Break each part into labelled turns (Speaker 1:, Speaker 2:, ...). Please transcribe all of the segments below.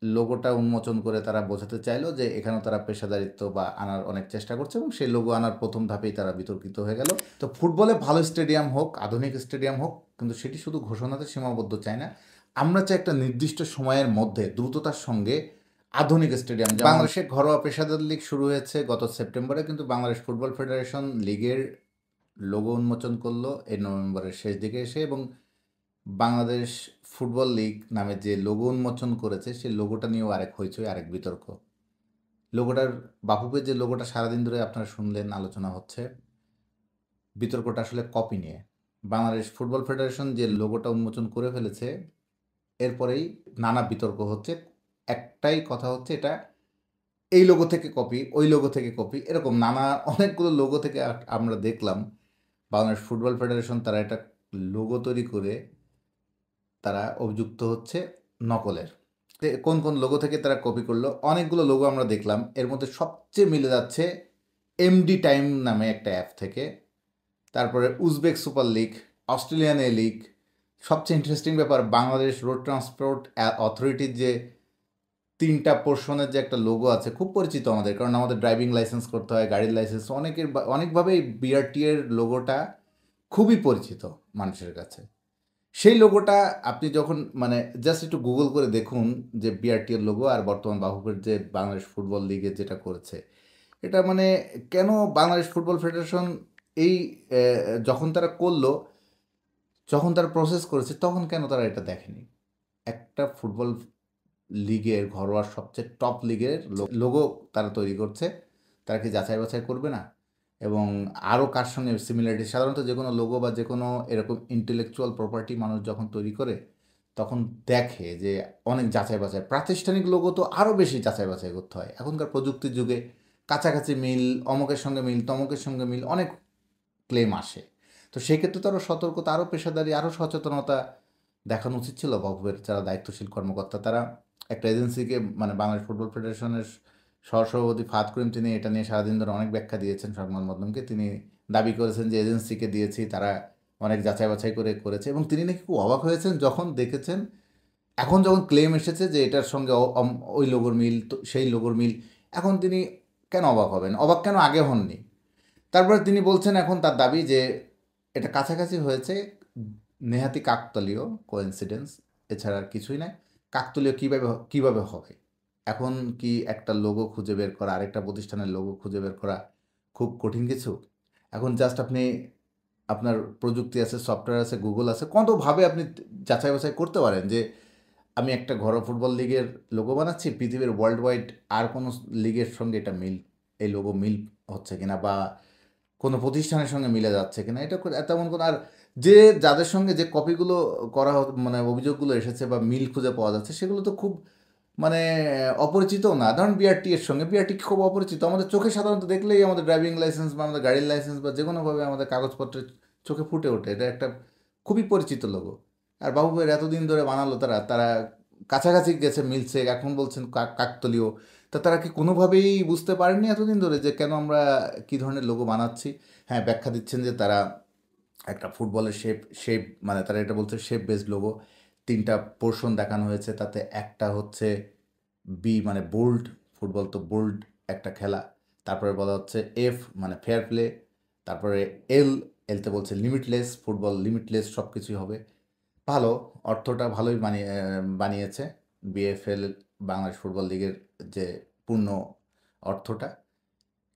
Speaker 1: লোগোটা উন্মোচন করে তারা বোঝাতে চাইলো যে এখানেও তারা পেশাদারিত্ব বা আনার অনেক চেষ্টা করছে এবং সেই লোগো আনার প্রথম ধাপেই তারা বিতর্কিত হয়ে গেল। তো ফুটবলে ভালো স্টেডিয়াম হোক, আধুনিক স্টেডিয়াম হোক, কিন্তু সেটি শুধু ঘোষণাতে সীমাবদ্ধ চায় না। আমরা চাই একটা নির্দিষ্ট সময়ের মধ্যে দ্রুততার সঙ্গে আধুনিক স্টেডিয়াম। বাংলাদেশে ঘরোয়া পেশাদার লীগ শুরু হয়েছে গত সেপ্টেম্বরে, কিন্তু বাংলাদেশ ফুটবল ফেডারেশন লীগের লোগো উন্মোচন করলো এই নভেম্বরের শেষ দিকে এসে, এবং বাংলাদেশ ফুটবল লীগ নামে যে লোগো উন্মোচন করেছে সেই লোগোটা নিয়েও আরেক হইচই, আরেক বিতর্ক। লোগোটার বাফুফের যে লোগোটা সারাদিন ধরে আপনারা শুনলেন আলোচনা হচ্ছে, বিতর্কটা আসলে কপি নিয়ে। বাংলাদেশ ফুটবল ফেডারেশন যে লোগোটা উন্মোচন করে ফেলেছে, এরপরেই নানা বিতর্ক হচ্ছে। একটাই কথা হচ্ছে, এটা এই লোগো থেকে কপি, ওই লোগো থেকে কপি, এরকম নানা অনেকগুলো লোগো থেকে আমরা দেখলাম বাংলাদেশ ফুটবল ফেডারেশন তারা একটা লোগো তৈরি করে তারা অভিযুক্ত হচ্ছে নকলের। কোন কোন লোগো থেকে তারা কপি করলো, অনেকগুলো লোগো আমরা দেখলাম। এর মধ্যে সবচেয়ে মিলে যাচ্ছে এমডি টাইম নামে একটা অ্যাপ থেকে, তারপরে উজবেক সুপার লিগ, অস্ট্রেলিয়ান এ লিগ, সবচেয়ে ইন্টারেস্টিং ব্যাপার বাংলাদেশ রোড ট্রান্সপোর্ট অথরিটির যে 3টা পোর্শনের যে একটা লোগো আছে, খুব পরিচিত আমাদের, কারণ আমাদের ড্রাইভিং লাইসেন্স করতে হয়, গাড়ির লাইসেন্স, অনেকভাবেই বিআরটি এর লোগোটা খুবই পরিচিত মানুষের কাছে। সেই লোগোটা আপনি যখন জাস্ট একটু গুগল করে দেখুন যে বিআরটি এর লোগো আর বর্তমান বাফুফের যে বাংলাদেশ ফুটবল লিগে যেটা করেছে, এটা কেন বাংলাদেশ ফুটবল ফেডারেশন এই যখন তারা করলো, যখন তারা প্রসেস করেছে, তখন কেন তারা এটা দেখেনি? একটা ফুটবল লিগের, ঘরোয়া সবচেয়ে টপ লিগের লোগো তারা তৈরি করছে, তারা কি যাচাই বাছাই করবে না? এবং আরও কার সঙ্গে সিমিলারিটি, সাধারণত যে কোনো লোগো বা যে কোনো এরকম ইন্টেলেকচুয়াল প্রপার্টি মানুষ যখন তৈরি করে, তখন দেখে যে অনেক যাচাই বাছাই, প্রাতিষ্ঠানিক লোগো তো আরও বেশি যাচাই বাছাই করতে হয়। এখনকার প্রযুক্তির যুগে কাছাকাছি মিল, অমুকের সঙ্গে মিল, তমুকের সঙ্গে মিল, অনেক ক্লেম আসে। তো সেক্ষেত্রে তো আরও সতর্কতা, আরও পেশাদারি, আরও সচেতনতা দেখানো উচিত ছিল বাফুফের যারা দায়িত্বশীল কর্মকর্তা। তারা একটা এজেন্সিকে, বাংলাদেশ ফুটবল ফেডারেশনের সহসভাপতি ফাহাদ করিম, তিনি এটা নিয়ে সারাদিন ধরে অনেক ব্যাখ্যা দিয়েছেন সংবাদ মাধ্যমকে। তিনি দাবি করেছেন যে এজেন্সিকে দিয়েছি, তারা অনেক যাচাই বাছাই করে করেছে, এবং তিনি নাকি খুব অবাক হয়েছেন যখন দেখেছেন, এখন যখন ক্লেম এসেছে যে এটার সঙ্গে ওই লোগোর মিল, তো সেই লোগোর মিল, এখন তিনি কেন অবাক হবেন? অবাক কেন আগে হননি? তারপরে তিনি বলছেন এখন তার দাবি যে এটা কাছাকাছি হয়েছে, নেহাতি কাকতালীয় কোইন্সিডেন্স, এছাড়া আর কিছুই নাই। কাকতালীয় কীভাবে হবে? এখন কি একটা লোগো খুঁজে বের করা, আরেকটা প্রতিষ্ঠানের লোগো খুঁজে বের করা খুব কঠিন কিছু? এখন জাস্ট আপনি, আপনার প্রযুক্তি আছে, সফটওয়্যার আছে, গুগল আছে, কতভাবে আপনি যাচাই বাছাই করতে পারেন যে আমি একটা ঘরোয়া ফুটবল লিগের লোগো বানাচ্ছি, পৃথিবীর ওয়ার্ল্ড ওয়াইড আর কোনো লিগের সঙ্গে এটা মিল, এই লোগো মিল হচ্ছে কিনা, বা কোনো প্রতিষ্ঠানের সঙ্গে মিলে যাচ্ছে কিনা, এটা তেমন কোনো, আর যাদের সঙ্গে যে কপিগুলো করা অভিযোগগুলো এসেছে বা মিল খুঁজে পাওয়া যাচ্ছে, সেগুলো তো খুব মানে অপরিচিতও না। ধরুন বিআরটি এর সঙ্গে, বিআরটি খুব অপরিচিত, আমাদের চোখে সাধারণত দেখলেই আমাদের ড্রাইভিং লাইসেন্স বা আমাদের গাড়ির লাইসেন্স বা যে কোনোভাবে আমাদের কাগজপত্রে চোখে ফুটে ওঠে, এটা একটা খুবই পরিচিত লোগো। আর বাবুভাইয়ের এতদিন ধরে বানালো, তারা তারা কাছাকাছি গেছে, মিলছে, এখন বলছেন কাকতলীয়। তা তারা কি কোনোভাবেই বুঝতে পারেননি এতদিন ধরে যে কেন আমরা কী ধরনের লোগো বানাচ্ছি? হ্যাঁ, ব্যাখ্যা দিচ্ছেন যে তারা একটা ফুটবলের শেপ, তারা এটা বলছে শেপ বেসড লোগো। 3টা পোর্শন দেখানো হয়েছে, তাতে একটা হচ্ছে বোল্ড, ফুটবল তো বোল্ড একটা খেলা। তারপরে বলা হচ্ছে এফ, ফেয়ার প্লে। তারপরে এলতে বলছে লিমিটলেস, ফুটবল লিমিটলেস, সব কিছুই হবে। ভালো, অর্থটা ভালোই বানিয়েছে বিএফএল, বাংলাদেশ ফুটবল লিগের যে পূর্ণ অর্থটা।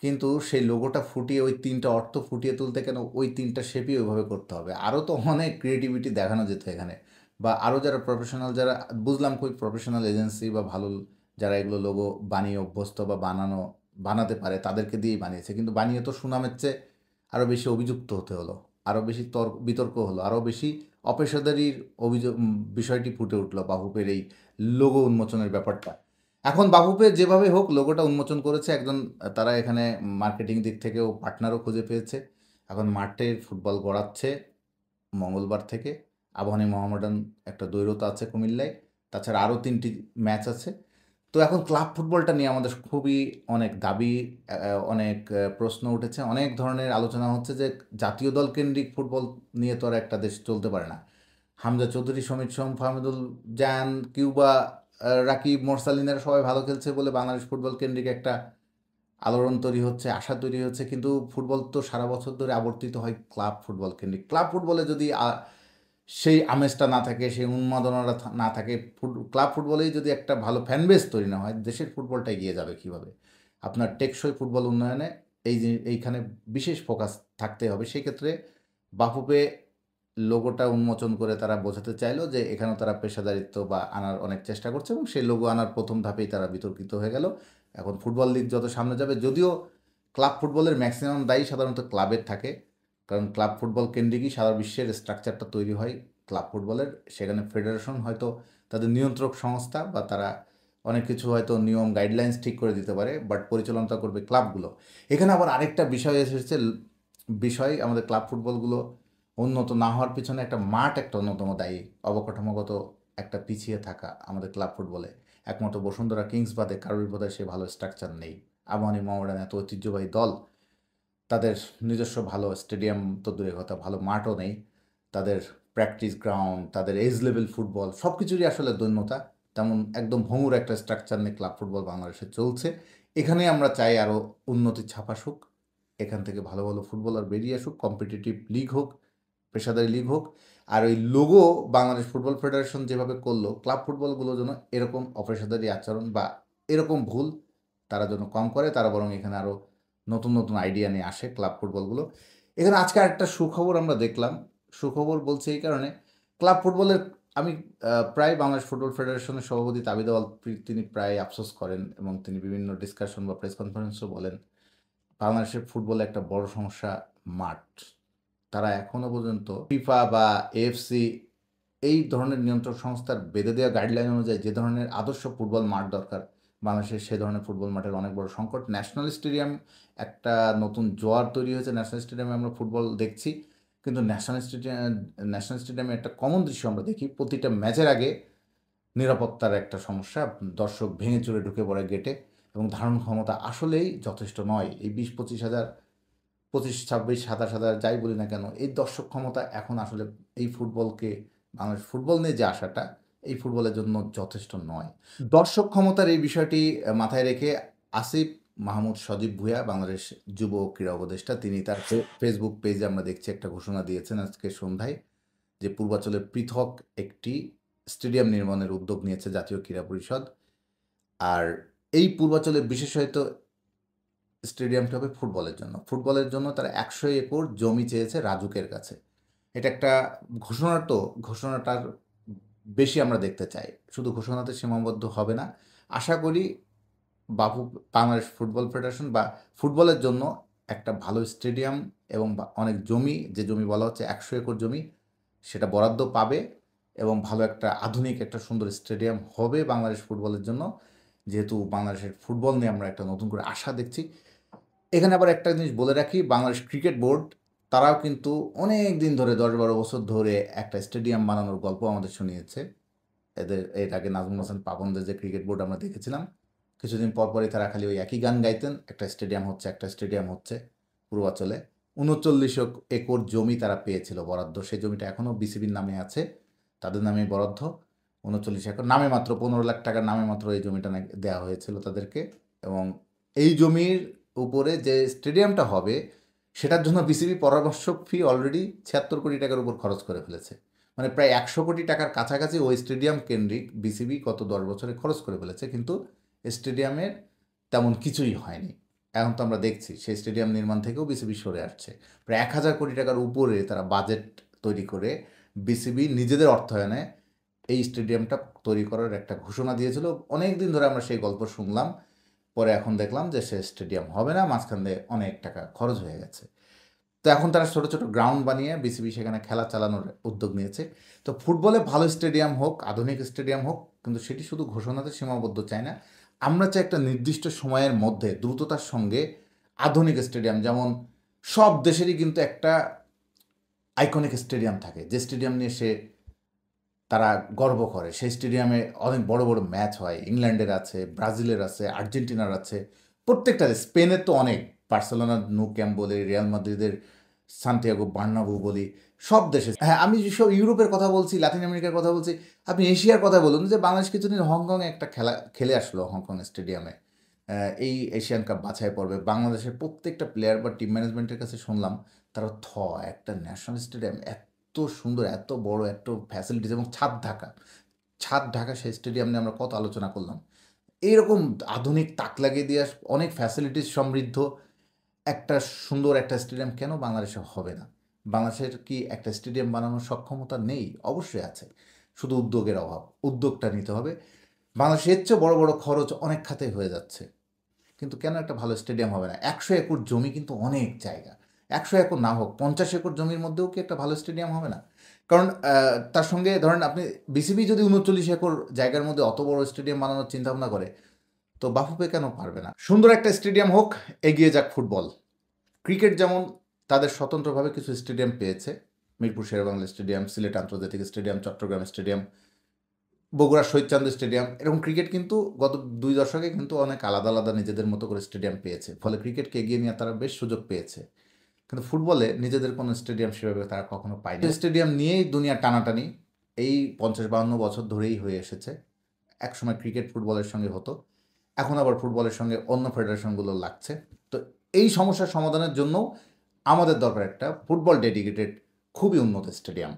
Speaker 1: কিন্তু সেই লোগোটা ফুটিয়ে, ওই 3টা অর্থ ফুটিয়ে তুলতে কেন ওই 3টা শেপই ওইভাবে করতে হবে? আরও তো অনেক ক্রিয়েটিভিটি দেখানো যেত এখানে, বা আরও যারা প্রফেশনাল, যারা বুঝলাম খুবই প্রফেশনাল এজেন্সি বা ভালো যারা এগুলো লোগো বানিয়ে অভ্যস্ত বা বানাতে পারে, তাদেরকে দিয়েই বানিয়েছে। কিন্তু বানিয়ে তো সুনামের চেয়ে আরও বেশি অভিযুক্ত হতে হলো, আরও বেশি বিতর্ক হলো, আরও বেশি অপেশাদারির বিষয়টি ফুটে উঠলো বাফুফের এই লোগো উন্মোচনের ব্যাপারটা। এখন বাফুফে যেভাবে হোক লোগোটা উন্মোচন করেছে, একজন তারা এখানে মার্কেটিং দিক থেকেও পার্টনারও খুঁজে পেয়েছে। এখন মাঠের ফুটবল গড়াচ্ছে মঙ্গলবার থেকে। আবাহনী মোহামেডান একটা দ্বৈরথ আছে কুমিল্লায়, তাছাড়া আরও 3টি ম্যাচ আছে। তো এখন ক্লাব ফুটবলটা নিয়ে আমাদের খুবই অনেক দাবি, অনেক প্রশ্ন উঠেছে, অনেক ধরনের আলোচনা হচ্ছে যে জাতীয় দল কেন্দ্রিক ফুটবল নিয়ে তো আর একটা দেশ চলতে পারে না। হামজা চৌধুরী, সমিত সোম, ফাহমিদুল জান, কিউবা, রাকিব, মোরসালিনের সবাই ভালো খেলছে বলে বাংলাদেশ ফুটবল কেন্দ্রিক একটা আলোড়ন তৈরি হচ্ছে, আশা তৈরি হচ্ছে। কিন্তু ফুটবল তো সারা বছর ধরে আবর্তিত হয় ক্লাব ফুটবল কেন্দ্রিক। ক্লাব ফুটবলে যদি সেই আমেজটা না থাকে, সেই উন্মাদনাটা না থাকে, ক্লাব ফুটবলেই যদি একটা ভালো ফ্যান বেস তৈরি না হয়, দেশের ফুটবলটা এগিয়ে যাবে কীভাবে? আপনার টেকসই ফুটবল উন্নয়নে এইখানে বিশেষ ফোকাস থাকতে হবে। সেক্ষেত্রে বাফুফে লোগোটা উন্মোচন করে তারা বোঝাতে চাইলো যে এখানেও তারা পেশাদারিত্ব বা আনার অনেক চেষ্টা করছে, এবং সেই লোগো আনার প্রথম ধাপেই তারা বিতর্কিত হয়ে গেল। এখন ফুটবল লিগ যত সামনে যাবে, যদিও ক্লাব ফুটবলের ম্যাক্সিমাম দায়ী সাধারণত ক্লাবের থাকে, কারণ ক্লাব ফুটবল কেন্দ্রিকই সারা বিশ্বের স্ট্রাকচারটা তৈরি হয় ক্লাব ফুটবলের। সেখানে ফেডারেশন হয়তো তাদের নিয়ন্ত্রক সংস্থা বা তারা অনেক কিছু হয়তো নিয়ম গাইডলাইন্স ঠিক করে দিতে পারে, বাট পরিচালনা করবে ক্লাবগুলো। এখানে আবার আরেকটা বিষয় এসেছে, আমাদের ক্লাব ফুটবলগুলো উন্নত না হওয়ার পিছনে একটা মাঠ একটা অন্যতম দায়ী। অবকাঠামোগত একটা পিছিয়ে থাকা আমাদের ক্লাব ফুটবলে। একমাত্র বসুন্ধরা কিংস বাদে কারোর বোধহয় সে ভালো স্ট্রাকচার নেই। আবাহনী, মোহামেডান এত ঐতিহ্যবাহী দল, তাদের নিজস্ব ভালো স্টেডিয়াম তো দূরের কথা, ভালো মাঠও নেই। তাদের প্র্যাকটিস গ্রাউন্ড, তাদের এজ লেভেল ফুটবল সব কিছুরই আসলে দৈন্যতা। তেমন একদম ভঙ্গুর একটা স্ট্রাকচার নিয়ে ক্লাব ফুটবল বাংলাদেশে চলছে। এখানে আমরা চাই আরও উন্নতি ছাপাসুক, এখান থেকে ভালো ভালো ফুটবলার বেরিয়ে আসুক, কম্পিটিটিভ লিগ হোক, পেশাদারি লিগ হোক। আর ওই লোগো বাংলাদেশ ফুটবল ফেডারেশন যেভাবে করলো, ক্লাব ফুটবলগুলো যেন এরকম অপেশাদারি আচরণ বা এরকম ভুল তারা যেন কম করে, তারা বরং এখানে আরও নতুন নতুন আইডিয়া নিয়ে আসে ক্লাব ফুটবলগুলো। এখানে আজকে একটা সুখবর আমরা দেখলাম। সুখবর বলছে এই কারণে, ক্লাব ফুটবলের আমি প্রায় বাংলাদেশ ফুটবল ফেডারেশনের সভাপতি তাবিদ আওয়াল তিনি প্রায় আফসোস করেন, এবং তিনি বিভিন্ন ডিসকাশন বা প্রেস কনফারেন্সও বলেন, বাংলাদেশের ফুটবলে একটা বড় সমস্যা মাঠ। তারা এখনও পর্যন্ত ফিফা বা এএফসি এই ধরনের নিয়ন্ত্রক সংস্থার বেঁধে দেওয়া গাইডলাইন অনুযায়ী যে ধরনের আদর্শ ফুটবল মাঠ দরকার বাংলাদেশের, সে ধরনের ফুটবল মাঠের অনেক বড় সংকট। ন্যাশনাল স্টেডিয়াম একটা নতুন জোয়ার তৈরি হয়েছে, ন্যাশনাল স্টেডিয়ামে আমরা ফুটবল দেখছি, কিন্তু ন্যাশনাল স্টেডিয়ামে একটা কমন দৃশ্য আমরা দেখি, প্রতিটা ম্যাচের আগে নিরাপত্তার একটা সমস্যা, দর্শক ভেঙে চুরে ঢুকে পড়ে গেটে, এবং ধারণ ক্ষমতা আসলেই যথেষ্ট নয়। এই 20-25 হাজার, 25-26-27 হাজার যাই বলি না কেন, এই দর্শক ক্ষমতা এখন আসলে এই ফুটবলকে, বাংলাদেশ ফুটবল নিয়ে যে আশাটা, এই ফুটবলের জন্য যথেষ্ট নয়। দর্শক ক্ষমতার এই বিষয়টি মাথায় রেখে আসিফ মাহমুদ সজীব ভুঁইয়া, বাংলাদেশ যুব ক্রীড়া উপদেষ্টা, তিনি তার ফেসবুক পেজে আমরা দেখছি একটা ঘোষণা দিয়েছেন আজকে সন্ধ্যায়, যে পূর্বাঞ্চলের পৃথক একটি স্টেডিয়াম নির্মাণের উদ্যোগ নিয়েছে জাতীয় ক্রীড়া পরিষদ। আর এই পূর্বাঞ্চলের বিশেষায়িত স্টেডিয়ামটা হবে ফুটবলের জন্য। ফুটবলের জন্য তারা 100 একর জমি চেয়েছে রাজুকের কাছে। এটা একটা ঘোষণা, তো ঘোষণাটার বেশি আমরা দেখতে চাই। শুধু ঘোষণাতে সীমাবদ্ধ হবে না। আশা করি বাংলাদেশ ফুটবল ফেডারেশন বা ফুটবলের জন্য একটা ভালো স্টেডিয়াম এবং অনেক জমি, যে জমি বলা হচ্ছে 100 একর জমি, সেটা বরাদ্দ পাবে, এবং ভালো একটা আধুনিক একটা সুন্দর স্টেডিয়াম হবে বাংলাদেশ ফুটবলের জন্য। যেহেতু বাংলাদেশের ফুটবল নিয়ে আমরা একটা নতুন করে আশা দেখছি। এখানে আবার একটা জিনিস বলে রাখি, বাংলাদেশ ক্রিকেট বোর্ড তারাও কিন্তু অনেক দিন ধরে, 10-12 বছর ধরে একটা স্টেডিয়াম বানানোর গল্প আমাদের শুনিয়েছে। এর আগে নাজমুল হাসান পাপনদের যে ক্রিকেট বোর্ড আমরা দেখেছিলাম, কিছুদিন পরপরই তারা খালি ওই একই গান গাইতেন, একটা স্টেডিয়াম হচ্ছে পূর্বাঞ্চলে। 39 একর জমি তারা পেয়েছিল বরাদ্দ, সেই জমিটা এখনও বিসিবির নামে আছে, তাদের নামে বরাদ্দ 39 একর, নামে মাত্র 15 লাখ টাকার নামে মাত্র এই জমিটা দেওয়া হয়েছিল তাদেরকে। এবং এই জমির উপরে যে স্টেডিয়ামটা হবে, সেটার জন্য বিসিবি পরামর্শ ফি অলরেডি 76 কোটি টাকার উপর খরচ করে ফেলেছে। মানে প্রায় 100 কোটি টাকার কাছাকাছি ওই স্টেডিয়াম কেন্দ্রিক বিসিবি গত 10 বছরে খরচ করে ফেলেছে, কিন্তু স্টেডিয়ামের তেমন কিছুই হয়নি। এখন তো আমরা দেখছি সেই স্টেডিয়াম নির্মাণ থেকেও বিসিবি সরে আসছে। প্রায় 1000 কোটি টাকার উপরে তারা বাজেট তৈরি করে বিসিবি নিজেদের অর্থায়নে এই স্টেডিয়ামটা তৈরি করার একটা ঘোষণা দিয়েছিল। অনেক দিন ধরে আমরা সেই গল্প শুনলাম, পরে এখন দেখলাম যে সে স্টেডিয়াম হবে না, মাঝখান দিয়ে অনেক টাকা খরচ হয়ে গেছে। তো এখন তারা ছোটো ছোটো গ্রাউন্ড বানিয়ে বিসিবি সেখানে খেলা চালানোর উদ্যোগ নিয়েছে। তো ফুটবলে ভালো স্টেডিয়াম হোক, আধুনিক স্টেডিয়াম হোক, কিন্তু সেটি শুধু ঘোষণাতে সীমাবদ্ধ চায় না। আমরা চাই একটা নির্দিষ্ট সময়ের মধ্যে দ্রুততার সঙ্গে আধুনিক স্টেডিয়াম, যেমন সব দেশেরই কিন্তু একটা আইকনিক স্টেডিয়াম থাকে, যে স্টেডিয়াম নিয়ে তারা গর্ব করে। সেই স্টেডিয়ামে অনেক বড় বড় ম্যাচ হয়, ইংল্যান্ডের আছে, ব্রাজিলের আছে, আর্জেন্টিনার আছে, প্রত্যেকটা, স্পেনের তো অনেক, বার্সেলোনার নু ক্যাম্প বলে, রিয়াল মাদ্রিদের সান্টিয়াগো বার্নাবু বলি, সব দেশে, হ্যাঁ আমি সব ইউরোপের কথা বলছি, লাতিন আমেরিকার কথা বলছি, আপনি এশিয়ার কথা বলুন যে বাংলাদেশ কিছুদিন হংকংয়ে একটা খেলা খেলে আসলো, হংকং স্টেডিয়ামে এই এশিয়ান কাপ বাছাই পর্বে। বাংলাদেশের প্রত্যেকটা প্লেয়ার বা টিম ম্যানেজমেন্টের কাছে শুনলাম তারা একটা ন্যাশনাল স্টেডিয়াম এত সুন্দর, এত বড়, এত ফ্যাসিলিটিস এবং ছাদ ঢাকা সেই স্টেডিয়াম নিয়ে আমরা কত আলোচনা করলাম। এইরকম আধুনিক তাক লাগিয়ে দিয়ে অনেক ফ্যাসিলিটিস সমৃদ্ধ একটা সুন্দর একটা স্টেডিয়াম কেন বাংলাদেশে হবে না? বাংলাদেশের কি একটা স্টেডিয়াম বানানোর সক্ষমতা নেই? অবশ্যই আছে, শুধু উদ্যোগের অভাব। উদ্যোগটা নিতে হবে। বাংলাদেশের এর চেয়ে বড় বড় খরচ অনেক খাতে হয়ে যাচ্ছে, কিন্তু কেন একটা ভালো স্টেডিয়াম হবে না? ১০০ একর জমি কিন্তু অনেক জায়গা। ১০০ একর না হোক, ৫০ একর জমির মধ্যেও কি একটা ভালো স্টেডিয়াম হবে না? কারণ তার সঙ্গে ধরেন আপনি বিসিবি যদি ৩৯ একর জায়গার মধ্যে অত বড় স্টেডিয়াম বানানোর চিন্তাভাবনা করে, তো বাফুফে কেন পারবে না? সুন্দর একটা স্টেডিয়াম হোক, এগিয়ে যাক ফুটবল। ক্রিকেট যেমন তাদের স্বতন্ত্রভাবে কিছু স্টেডিয়াম পেয়েছে, মিরপুর শেরেবাংলা স্টেডিয়াম, সিলেট আন্তর্জাতিক stadium, Chattogram stadium, Bogura Shahid Chand stadium. এরকম ক্রিকেট কিন্তু গত ২ দশকে কিন্তু অনেক আলাদা আলাদা নিজেদের মতো করে স্টেডিয়াম পেয়েছে, ফলে ক্রিকেটকে এগিয়ে নিয়ে তারা বেশ সুযোগ পেয়েছে। কিন্তু ফুটবলে নিজেদের কোনো স্টেডিয়াম সেভাবে তারা কখনো পায়নি। স্টেডিয়াম নিয়েই দুনিয়ার টানাটানি এই ৫০-৫২ বছর ধরেই হয়ে এসেছে। একসময় ক্রিকেট ফুটবলের সঙ্গে হতো, এখন আবার ফুটবলের সঙ্গে অন্য ফেডারেশনগুলো লাগছে। তো এই সমস্যার সমাধানের জন্য আমাদের দরকার একটা ফুটবল ডেডিকেটেড খুবই উন্নত স্টেডিয়াম।